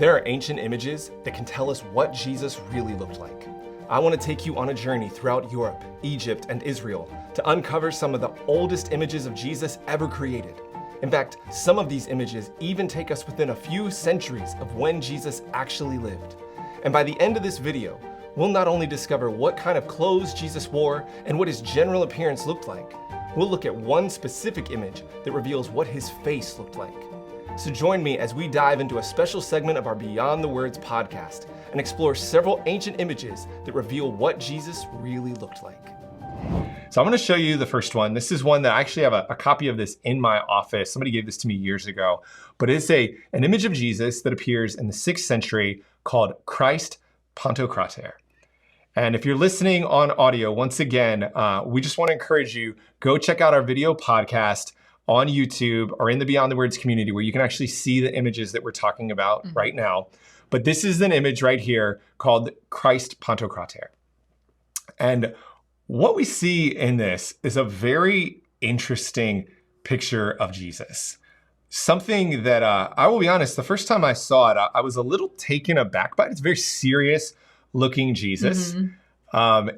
There are ancient images that can tell us what Jesus really looked like. I want to take you on a journey throughout Europe, Egypt, and Israel to uncover some of the oldest images of Jesus ever created. In fact, some of these images even take us within a few centuries of when Jesus actually lived. And by the end of this video, we'll not only discover what kind of clothes Jesus wore and what his general appearance looked like, we'll look at one specific image that reveals what his face looked like. So join me as we dive into a special segment of our Beyond the Words podcast and explore several ancient images that reveal what Jesus really looked like. So I'm going to show you the first one. This is one that I actually have a copy of this in my office. Somebody gave this to me years ago, but it's an image of Jesus that appears in the 6th century called Christ Ponto. And if you're listening on audio, once again, we just want to encourage you, go check out our video podcast on YouTube or in the Beyond the Words community where you can actually see the images that we're talking about right now. But this is an image right here called Christ Ponto. And what we see in this is a very interesting picture of Jesus. Something that I will be honest, the first time I saw it, I was a little taken aback by it. It's a very serious looking Jesus.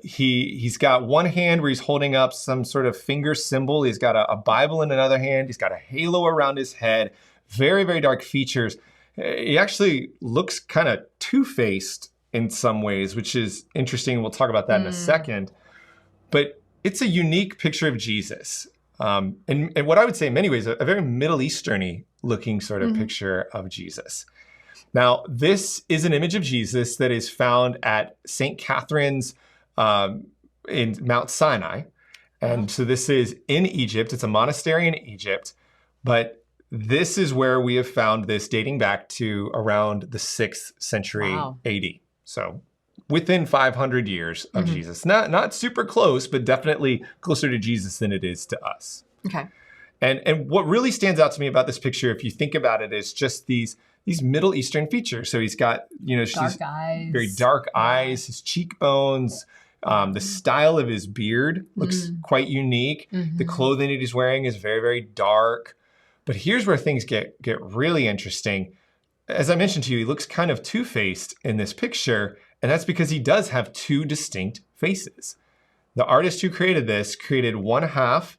He's got one hand where he's holding up some sort of finger symbol. He's got a Bible in another hand. He's got a halo around his head. Very, very dark features. He actually looks kind of two-faced in some ways, which is interesting. We'll talk about that in a second. But it's a unique picture of Jesus. And what I would say in many ways, a very Middle Eastern-y looking sort of picture of Jesus. Now, this is an image of Jesus that is found at St. Catherine's in Mount Sinai. And so this is in Egypt. It's a monastery in Egypt. But this is where we have found this dating back to around the 6th century AD. So within 500 years of Jesus. Not super close, but definitely closer to Jesus than it is to us. Okay. And what really stands out to me about this picture, if you think about it, is just these Middle Eastern features. So he's got, dark eyes. Very dark eyes, his cheekbones, the style of his beard looks quite unique. The clothing that he's wearing is very, very dark. But here's where things get really interesting. As I mentioned to you, he looks kind of two-faced in this picture, and that's because he does have two distinct faces. The artist who created this created one half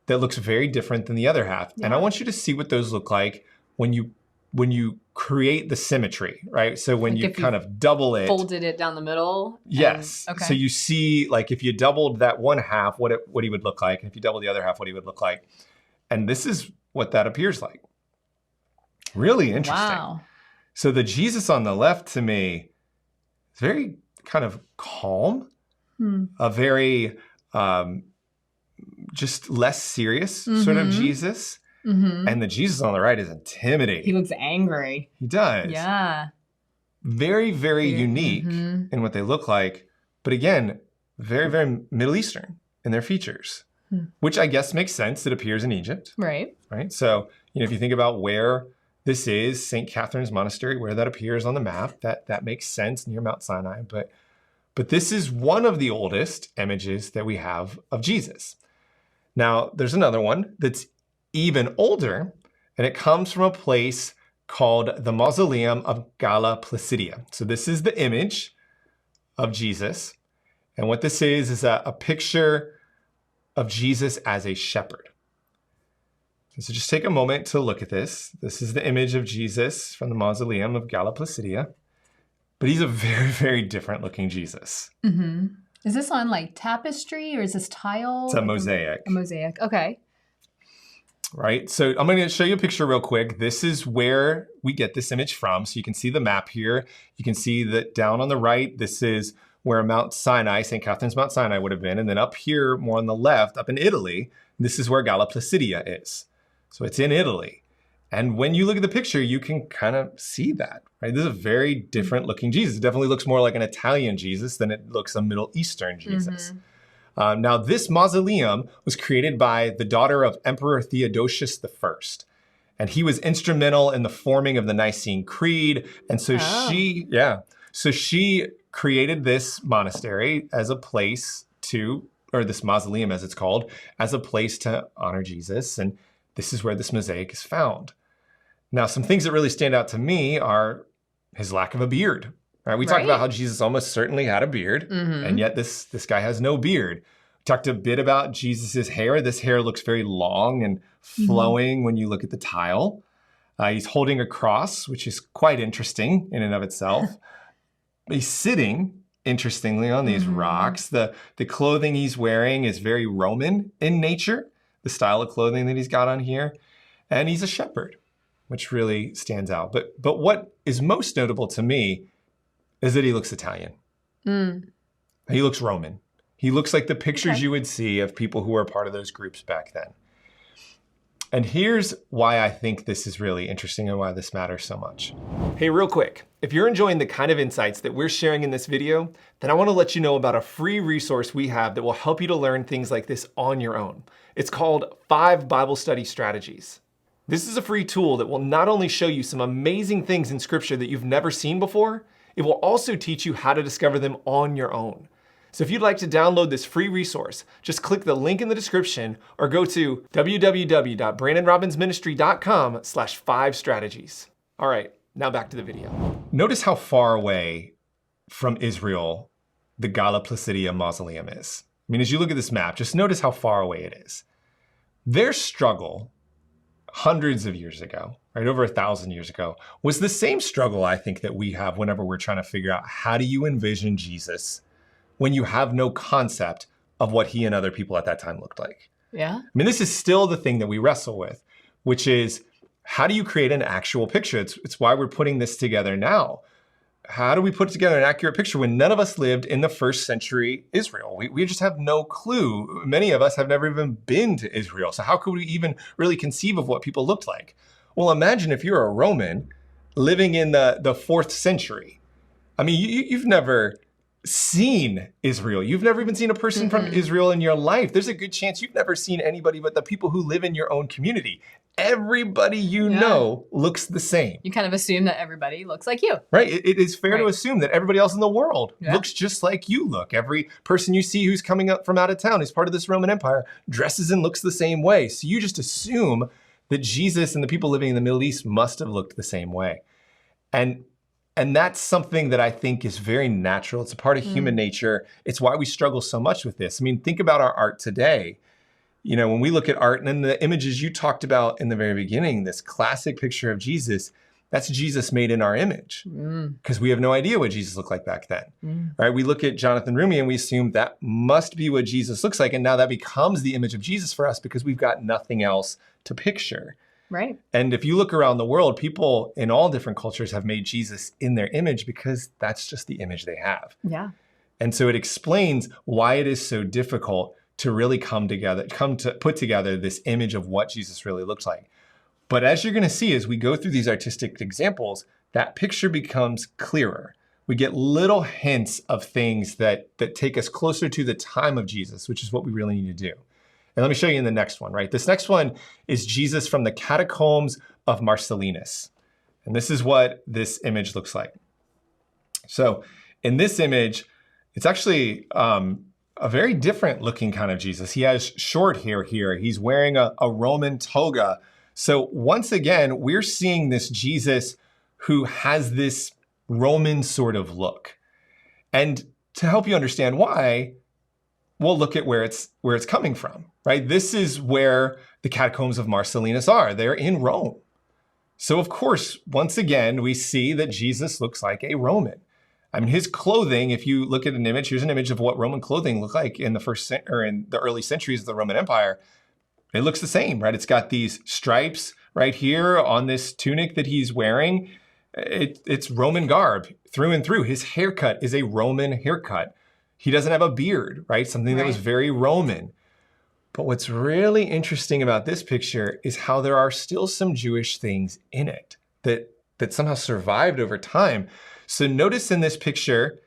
that looks very different than the other half. Yeah. And I want you to see what those look like when you create the symmetry, right? So when you kind of double it. Folded it down the middle. Yes. Okay. So you see, like if you doubled that one half, what he would look like. And if you double the other half, what he would look like. And this is what that appears like. Really interesting. Wow. So the Jesus on the left to me is very kind of calm, a very just less serious sort of Jesus. And the Jesus on the right is intimidating. He looks angry. He does. Yeah. Very, very unique in what they look like. But again, very, very Middle Eastern in their features, which I guess makes sense. It appears in Egypt. Right. Right. So, if you think about where this is, St. Catherine's Monastery, where that appears on the map, that makes sense near Mount Sinai. But this is one of the oldest images that we have of Jesus. Now, there's another one that's even older, and it comes from a place called the Mausoleum of Galla Placidia. So this is the image of Jesus. And what this is a picture of Jesus as a shepherd. So just take a moment to look at this. This is the image of Jesus from the Mausoleum of Galla Placidia. But he's a very, very different looking Jesus. Is this on like tapestry or is this tile? It's a mosaic. A mosaic. Okay. Right. So I'm going to show you a picture real quick. This is where we get this image from. So you can see the map here. You can see that down on the right, this is where Mount Sinai, St. Catherine's Mount Sinai would have been. And then up here, more on the left, up in Italy, this is where Galla Placidia is. So it's in Italy. And when you look at the picture, you can kind of see that, right? This is a very different looking Jesus. It definitely looks more like an Italian Jesus than it looks a Middle Eastern Jesus. Now, this mausoleum was created by the daughter of Emperor Theodosius I. And he was instrumental in the forming of the Nicene Creed. And so she created this monastery as a place to, or this mausoleum as it's called, as a place to honor Jesus. And this is where this mosaic is found. Now, some things that really stand out to me are his lack of a beard. Right? We talked Right. about how Jesus almost certainly had a beard, and yet this guy has no beard. We talked a bit about Jesus's hair. This hair looks very long and flowing when you look at the tile. He's holding a cross, which is quite interesting in and of itself. He's sitting, interestingly, on these rocks. The clothing he's wearing is very Roman in nature, the style of clothing that he's got on here. And he's a shepherd, which really stands out. But what is most notable to me is that he looks Italian. He looks Roman. He looks like the pictures you would see of people who were part of those groups back then. And here's why I think this is really interesting and why this matters so much. Hey, real quick, if you're enjoying the kind of insights that we're sharing in this video, then I want to let you know about a free resource we have that will help you to learn things like this on your own. It's called 5 Bible Study Strategies. This is a free tool that will not only show you some amazing things in Scripture that you've never seen before, it will also teach you how to discover them on your own. So if you'd like to download this free resource, just click the link in the description or go to www.brandonrobbinsministry.com/5strategies. All right, now back to the video. Notice how far away from Israel the Gala Placidia Mausoleum is. I mean, as you look at this map, just notice how far away it is. Their struggle hundreds of years ago, right, over 1,000 years ago, was the same struggle I think that we have whenever we're trying to figure out how do you envision Jesus when you have no concept of what he and other people at that time looked like. Yeah. I mean, this is still the thing that we wrestle with, which is how do you create an actual picture? It's why we're putting this together now. How do we put together an accurate picture when none of us lived in the first century Israel? We just have no clue. Many of us have never even been to Israel. So how could we even really conceive of what people looked like? Well, imagine if you're a Roman living in the 4th century. I mean, you've never seen Israel. You've never even seen a person from Israel in your life. There's a good chance you've never seen anybody but the people who live in your own community. Everybody you know looks the same. You kind of assume that everybody looks like you. Right. It is fair to assume that everybody else in the world looks just like you look. Every person you see who's coming up from out of town, who's part of this Roman Empire, dresses and looks the same way. So you just assume that Jesus and the people living in the Middle East must have looked the same way. And that's something that I think is very natural. It's a part of human nature. It's why we struggle so much with this. I mean, think about our art today. You know, when we look at art and then the images you talked about in the very beginning, this classic picture of Jesus, that's Jesus made in our image because we have no idea what Jesus looked like back then. Right? We look at Jonathan Rumi and we assume that must be what Jesus looks like. And now that becomes the image of Jesus for us because we've got nothing else to picture. Right. And if you look around the world, people in all different cultures have made Jesus in their image because that's just the image they have. Yeah. And so it explains why it is so difficult to really come to put together this image of what Jesus really looks like. But as you're going to see, as we go through these artistic examples, that picture becomes clearer. We get little hints of things that take us closer to the time of Jesus, which is what we really need to do. And let me show you in the next one, right? This next one is Jesus from the catacombs of Marcellinus. And this is what this image looks like. So in this image, it's actually a very different looking kind of Jesus. He has short hair here. He's wearing a Roman toga. So once again, we're seeing this Jesus who has this Roman sort of look. And to help you understand why, we'll look at where it's coming from, right? This is where the catacombs of Marcellinus are. They're in Rome. So of course, once again, we see that Jesus looks like a Roman. I mean, his clothing, if you look at an image, here's an image of what Roman clothing looked like in the early centuries of the Roman Empire. It looks the same, right? It's got these stripes right here on this tunic that he's wearing. It's Roman garb through and through. His haircut is a Roman haircut. He doesn't have a beard, right? Something that was very Roman. But what's really interesting about this picture is how there are still some Jewish things in it that somehow survived over time. So notice in this picture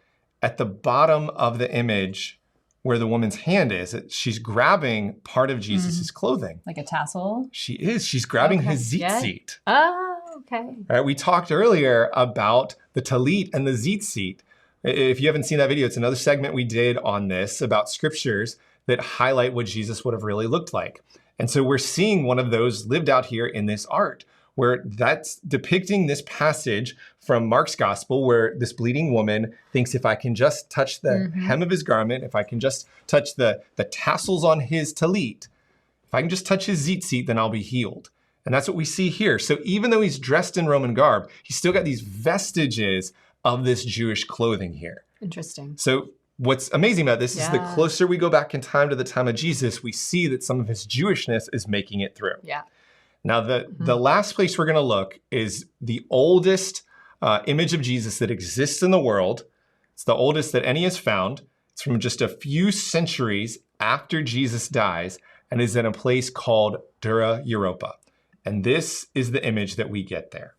at the bottom of the image where the woman's hand is, she's grabbing part of Jesus's clothing. Like a tassel? She is. She's grabbing his tzitzit. Oh, okay. All right, we talked earlier about the talit and the tzitzit. If you haven't seen that video, it's another segment we did on this about scriptures that highlight what Jesus would have really looked like. And so we're seeing one of those lived out here in this art, where that's depicting this passage from Mark's gospel where this bleeding woman thinks if I can just touch the hem of his garment, if I can just touch the tassels on his talit, if I can just touch his tzitzit, then I'll be healed. And that's what we see here. So even though he's dressed in Roman garb, he's still got these vestiges of this Jewish clothing here. Interesting. So what's amazing about this is the closer we go back in time to the time of Jesus, we see that some of his Jewishness is making it through. Yeah. Now, the last place we're going to look is the oldest image of Jesus that exists in the world. It's the oldest that any has found. It's from just a few centuries after Jesus dies and is in a place called Dura Europa. And this is the image that we get there.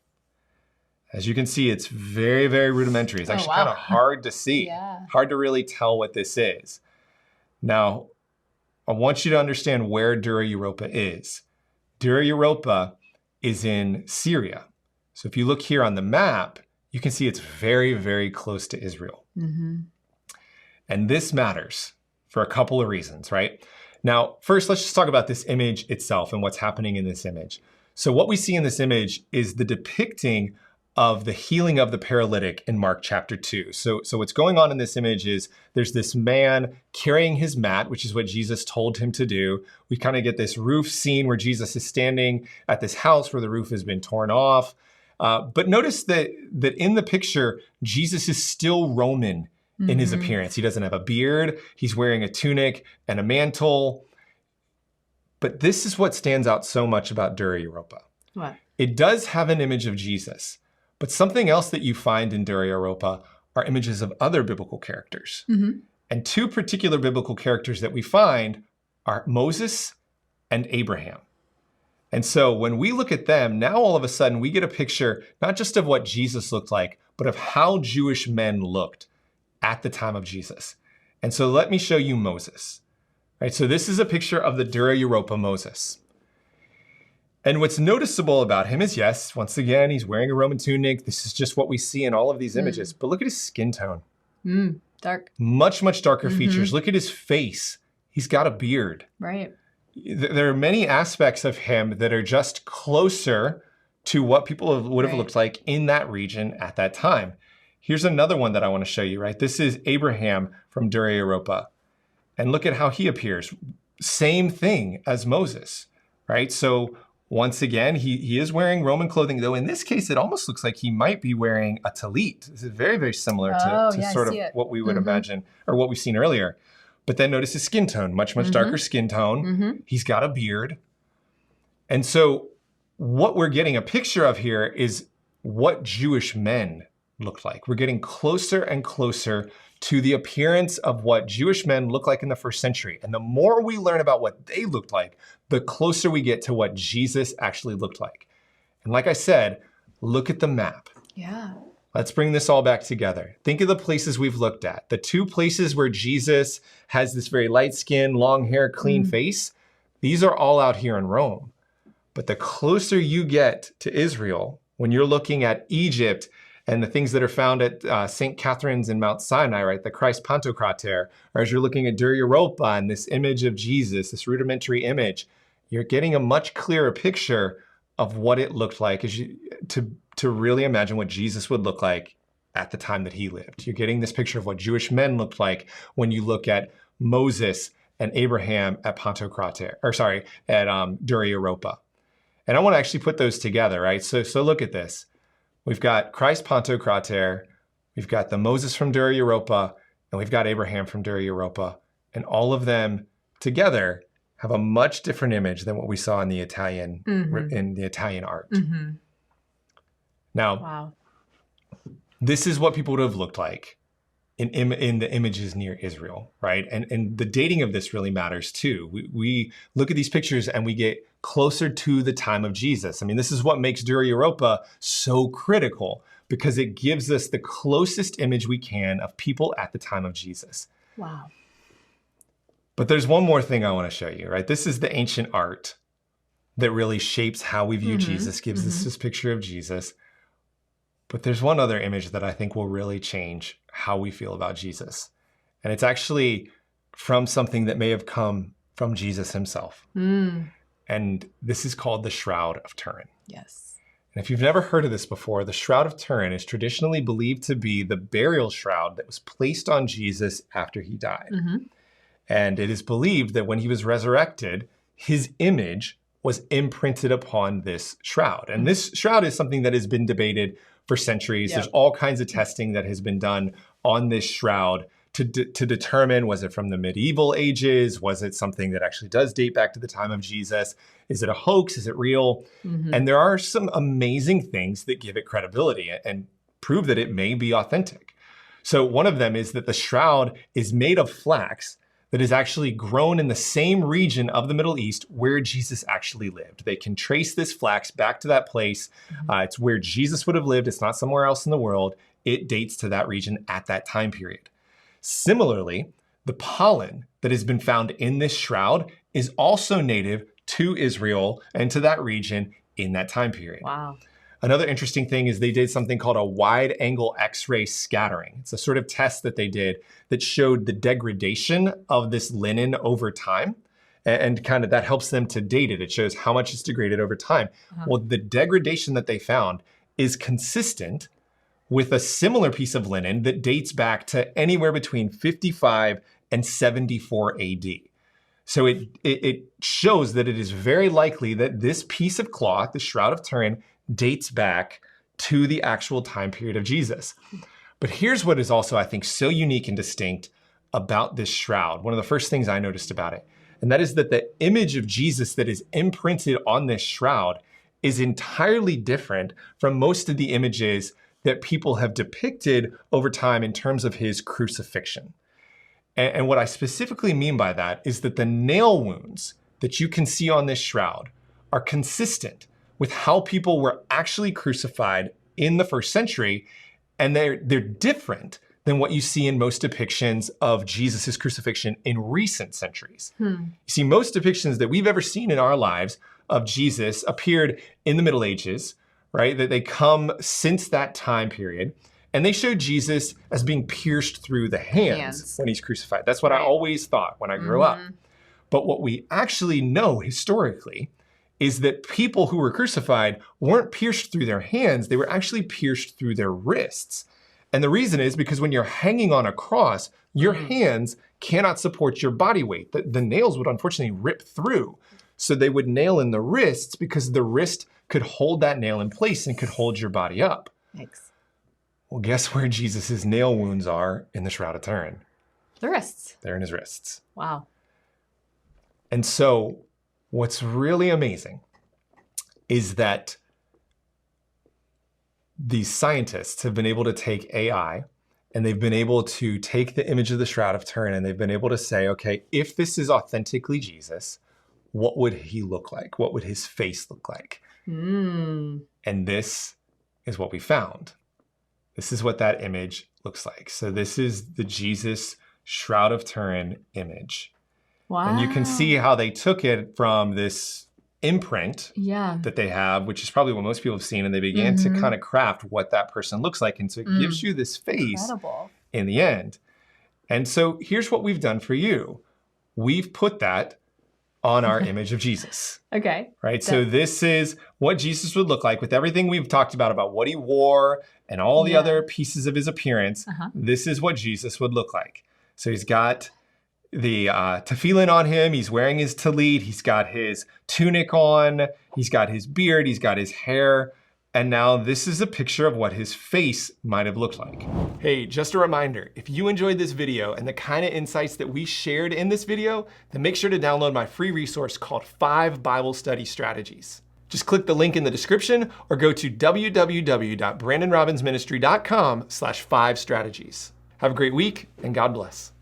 As you can see, it's very, very rudimentary. It's actually kind of hard to see, hard to really tell what this is. Now, I want you to understand where Dura Europa is. Dura Europa is in Syria. So if you look here on the map, you can see it's very, very close to Israel. And this matters for a couple of reasons, right? Now, first, let's just talk about this image itself and what's happening in this image. So what we see in this image is the depicting of the healing of the paralytic in Mark chapter 2. So what's going on in this image is there's this man carrying his mat, which is what Jesus told him to do. We kind of get this roof scene where Jesus is standing at this house where the roof has been torn off. But notice that in the picture, Jesus is still Roman in his appearance. He doesn't have a beard. He's wearing a tunic and a mantle. But this is what stands out so much about Dura Europa. What? It does have an image of Jesus, but something else that you find in Dura Europa are images of other biblical characters. And two particular biblical characters that we find are Moses and Abraham. And so when we look at them, now all of a sudden we get a picture not just of what Jesus looked like, but of how Jewish men looked at the time of Jesus. And so let me show you Moses. Right, so this is a picture of the Dura Europa Moses. And what's noticeable about him is, yes, once again, he's wearing a Roman tunic. This is just what we see in all of these images. But look at his skin tone. Dark. Much, much darker features. Look at his face. He's got a beard. Right. There are many aspects of him that are just closer to what people would have looked like in that region at that time. Here's another one that I want to show you, right? This is Abraham from Dura Europa. And look at how he appears. Same thing as Moses, right? So once again, he is wearing Roman clothing, though in this case, it almost looks like he might be wearing a talit. This is very, very similar to sort of what we would imagine, or what we've seen earlier. But then notice his skin tone, much, much darker skin tone. He's got a beard. And so what we're getting a picture of here is what Jewish men looked like. We're getting closer and closer to the appearance of what Jewish men look like in the first century. And the more we learn about what they looked like, the closer we get to what Jesus actually looked like. And like I said, look at the map. Yeah. Let's bring this all back together. Think of the places we've looked at. The two places where Jesus has this very light skin, long hair, clean face. These are all out here in Rome. But the closer you get to Israel, when you're looking at Egypt and the things that are found at St. Catherine's in Mount Sinai, right, the Christ Ponto crater, or as you're looking at Dura Europa and this image of Jesus, this rudimentary image, you're getting a much clearer picture of what it looked like as to really imagine what Jesus would look like at the time that he lived. You're getting this picture of what Jewish men looked like when you look at Moses and Abraham at Ponto crater, at Dura Europa. And I want to actually put those together, right? So look at this. We've got Christ Ponto crater, we've got the Moses from Dura Europa, and we've got Abraham from Dura Europa. And all of them together have a much different image than what we saw in the Italian art. Now, this is what people would have looked like in the images near Israel, right? And the dating of this really matters too. We look at these pictures and we get closer to the time of Jesus. I mean, this is what makes Dura Europa so critical, because it gives us the closest image we can of people at the time of Jesus. Wow. But there's one more thing I want to show you, right? This is the ancient art that really shapes how we view Jesus, gives us this picture of Jesus. But there's one other image that I think will really change how we feel about Jesus. And it's actually from something that may have come from Jesus himself. And this is called the Shroud of Turin. Yes. And if you've never heard of this before, the Shroud of Turin is traditionally believed to be the burial shroud that was placed on Jesus after he died. And it is believed that when he was resurrected, his image was imprinted upon this shroud. And this shroud is something that has been debated for centuries. There's all kinds of testing that has been done on this shroud to determine, was it from the medieval ages? Was it something that actually does date back to the time of Jesus? Is it a hoax? Is it real? And there are some amazing things that give it credibility and prove that it may be authentic. So one of them is that the shroud is made of flax that is actually grown in the same region of the Middle East where Jesus actually lived. They can trace this flax back to that place. It's where Jesus would have lived. It's not somewhere else in the world. It dates to that region at that time period. Similarly, the pollen that has been found in this shroud is also native to Israel and to that region in that time period. Wow. Another interesting thing is they did something called a wide angle X-ray scattering. It's a sort of test that they did that showed the degradation of this linen over time. And kind of that helps them to date it. It shows how much it's degraded over time. Well, the degradation that they found is consistent with a similar piece of linen that dates back to anywhere between 55 and 74 AD. So it shows that it is very likely that this piece of cloth, the Shroud of Turin, dates back to the actual time period of Jesus. But here's what is also, I think, so unique and distinct about this shroud. One of the first things I noticed about it, and that is that the image of Jesus that is imprinted on this shroud is entirely different from most of the images that people have depicted over time in terms of his crucifixion. And what I specifically mean by that is that the nail wounds that you can see on this shroud are consistent with how people were actually crucified in the first century, and they're different than what you see in most depictions of Jesus' crucifixion in recent centuries. You see, most depictions that we've ever seen in our lives of Jesus appeared in the Middle Ages, right? That they come since that time period. And they show Jesus as being pierced through the hands when he's crucified. That's what I always thought when I grew up. But what we actually know historically is that people who were crucified weren't pierced through their hands. They were actually pierced through their wrists. And the reason is because when you're hanging on a cross, your hands cannot support your body weight. The nails would unfortunately rip through. So they would nail in the wrists because the wrist could hold that nail in place and could hold your body up. Thanks. Well, guess where Jesus' nail wounds are in the Shroud of Turin? The wrists. They're in his wrists. Wow. And so what's really amazing is that these scientists have been able to take AI and they've been able to take the image of the Shroud of Turin and they've been able to say, okay, if this is authentically Jesus, what would he look like? What would his face look like? And this is what we found. This is what that image looks like. So this is the Jesus Shroud of Turin image. Wow. And you can see how they took it from this imprint that they have, which is probably what most people have seen, and they began to kind of craft what that person looks like. And so it gives you this face in the end. And so here's what we've done for you. We've put that on our image of Jesus. Okay. Right? So this is what Jesus would look like with everything we've talked about what he wore and all the other pieces of his appearance. This is what Jesus would look like. So he's got the tefillin on him. He's wearing his tallit. He's got his tunic on. He's got his beard. He's got his hair. And now this is a picture of what his face might have looked like. Hey, just a reminder, if you enjoyed this video and the kind of insights that we shared in this video, then make sure to download my free resource called 5 Bible Study Strategies. Just click the link in the description or go to www.brandonrobbinsministry.com/5strategies. Have a great week and God bless.